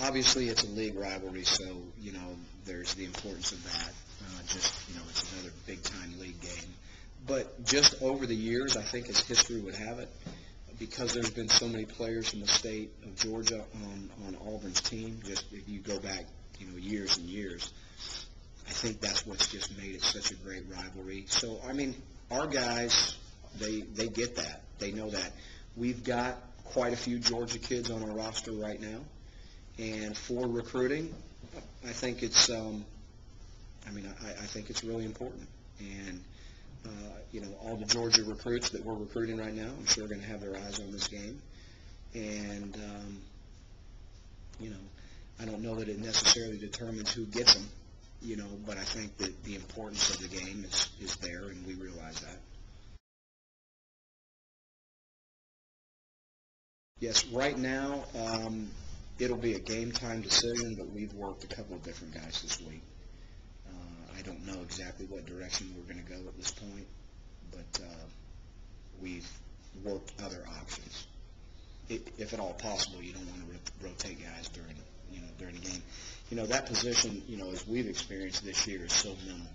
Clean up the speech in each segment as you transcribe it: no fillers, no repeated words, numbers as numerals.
Obviously, it's a league rivalry, so, there's the importance of that. It's another big-time league game. But just over the years, I think as history would have it, because there's been so many players from the state of Georgia on Auburn's team, just if you go back, years and years, I think that's what's just made it such a great rivalry. So, our guys, they get that. They know that. We've got quite a few Georgia kids on our roster right now. And for recruiting, I think it's, I think it's really important. And, all the Georgia recruits that we're recruiting right now, I'm sure are going to have their eyes on this game. And, I don't know that it necessarily determines who gets them, but I think that the importance of the game is there, and we realize that. Yes, right now, it'll be a game time decision, but we've worked a couple of different guys this week. I don't know exactly what direction we're going to go at this point, but we've worked other options. If at all possible, you don't want to rotate guys during the game. That position, as we've experienced this year, is so minimal.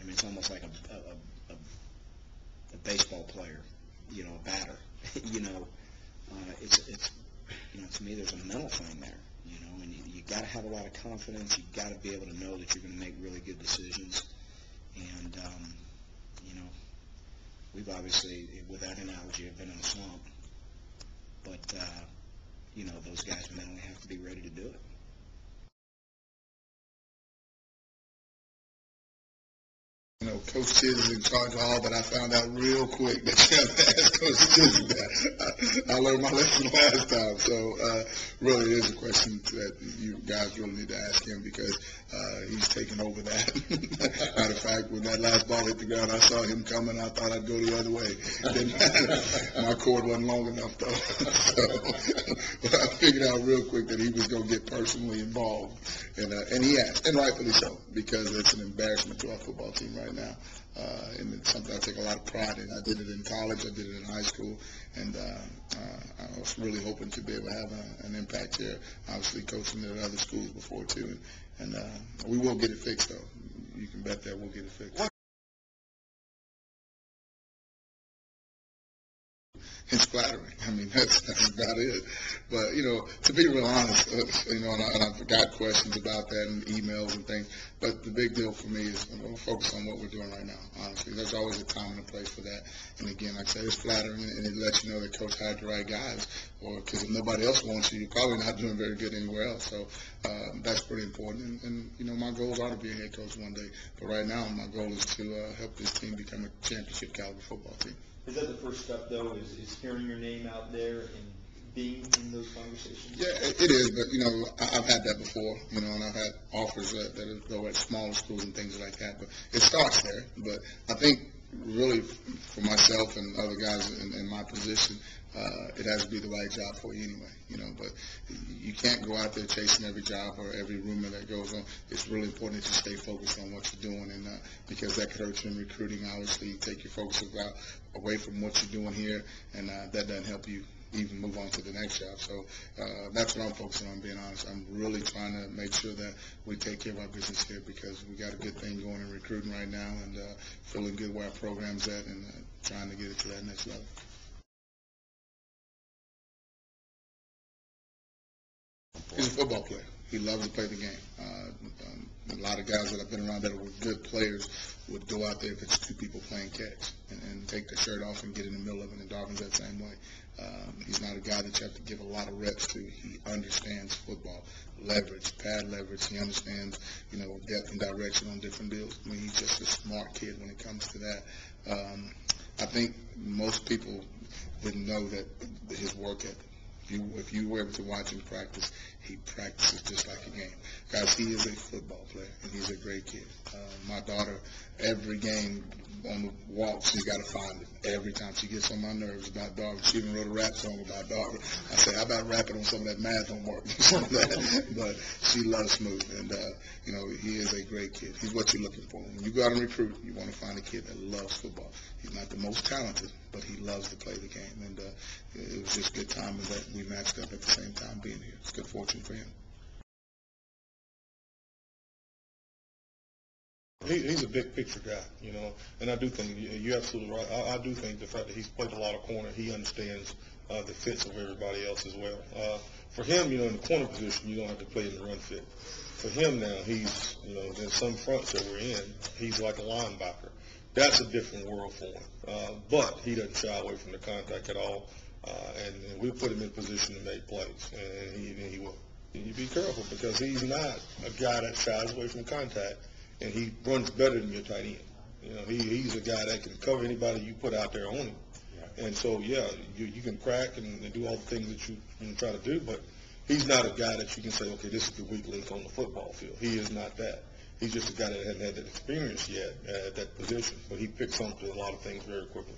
It's almost like a baseball player, a batter. It's to me, there's a mental thing there, and you got to have a lot of confidence. You got to be able to know that you're going to make really good decisions. And, we've obviously, with that analogy, have been in a slump. But, those guys mentally have to be ready to do it. Coach Chizik is in charge of all, but I found out real quick that you have to ask Coach Chizik that. I learned my lesson last time, so really it is a question that you guys really need to ask him because he's taken over that. Matter of fact, when that last ball hit the ground, I saw him coming. I thought I'd go the other way. My cord wasn't long enough, though. But I figured out real quick that he was going to get personally involved, and he has, and rightfully so, because it's an embarrassment to our football team right now, and it's something I take a lot of pride in. I did it in college, I did it in high school, and I was really hoping to be able to have an impact here. Obviously, coaching at other schools before too, and we will get it fixed though. You can bet that we'll get it fixed. It's flattering. That's about it. But, to be real honest, and I've got questions about that and emails and things, but the big deal for me is I'm going to focus on what we're doing right now, honestly. There's always a time and a place for that. And, again, like I said, it's flattering, and it lets you know that Coach hired the right guys, because if nobody else wants you, you're probably not doing very good anywhere else. So that's pretty important. And, my goals are to be a head coach one day. But right now, my goal is to help this team become a championship caliber football team. Is that the first step, though, is hearing your name out there and being in those conversations? Yeah, it is, but, I've had that before, and I've had offers that go at smaller schools and things like that, but it starts there. But I think really for myself and other guys in my position, it has to be the right job for you anyway, but you can't go out there chasing every job or every rumor that goes on. It's really important that you stay focused on what you're doing, and because that could hurt you in recruiting, obviously, take your focus away from what you're doing here, and that doesn't help you even move on to the next job. So that's what I'm focusing on, being honest. I'm really trying to make sure that we take care of our business here because we got a good thing going in recruiting right now, and feeling good where our program's at, and trying to get it to that next level. He's a football player. He loves to play the game. A lot of guys that I've been around that were good players would go out there if it's two people playing catch and take their shirt off and get in the middle of it, and Darvin's that same way. He's not a guy that you have to give a lot of reps to. He understands football, leverage, pad leverage. He understands, depth and direction on different deals. He's just a smart kid when it comes to that. I think most people didn't know that his work ethic. If you were able to watch him practice, he practices just like a game. Guys, he is a football player, and he's a great kid. My daughter, every game, on the walk, she's got to find it. Every time she gets on my nerves about Darvin, she even wrote a rap song about Darvin. I say, how about rapping on some of that math homework, some of that. But she loves Smooth, and you know, he is a great kid. He's what you're looking for. When you go out and recruit, you want to find a kid that loves football. He's not the most talented, but he loves to play the game, and it was just good timing that we matched up at the same time being here. It's good fortune for him. He's a big picture guy, you know, and I do think you're absolutely right. I do think the fact that he's played a lot of corner, he understands the fits of everybody else as well. For him, you know, in the corner position, you don't have to play in the run fit. For him now, he's, you know, in some fronts that we're in, he's like a linebacker. That's a different world for him. But he doesn't shy away from the contact at all, and we put him in position to make plays, and he will. You be careful because he's not a guy that shies away from contact. And he runs better than your tight end. You know, he's a guy that can cover anybody you put out there on him. And so, yeah, you can crack and do all the things that you can try to do, but he's not a guy that you can say, okay, this is the weak link on the football field. He is not that. He's just a guy that hasn't had that experience yet at that position, but he picks up to a lot of things very quickly.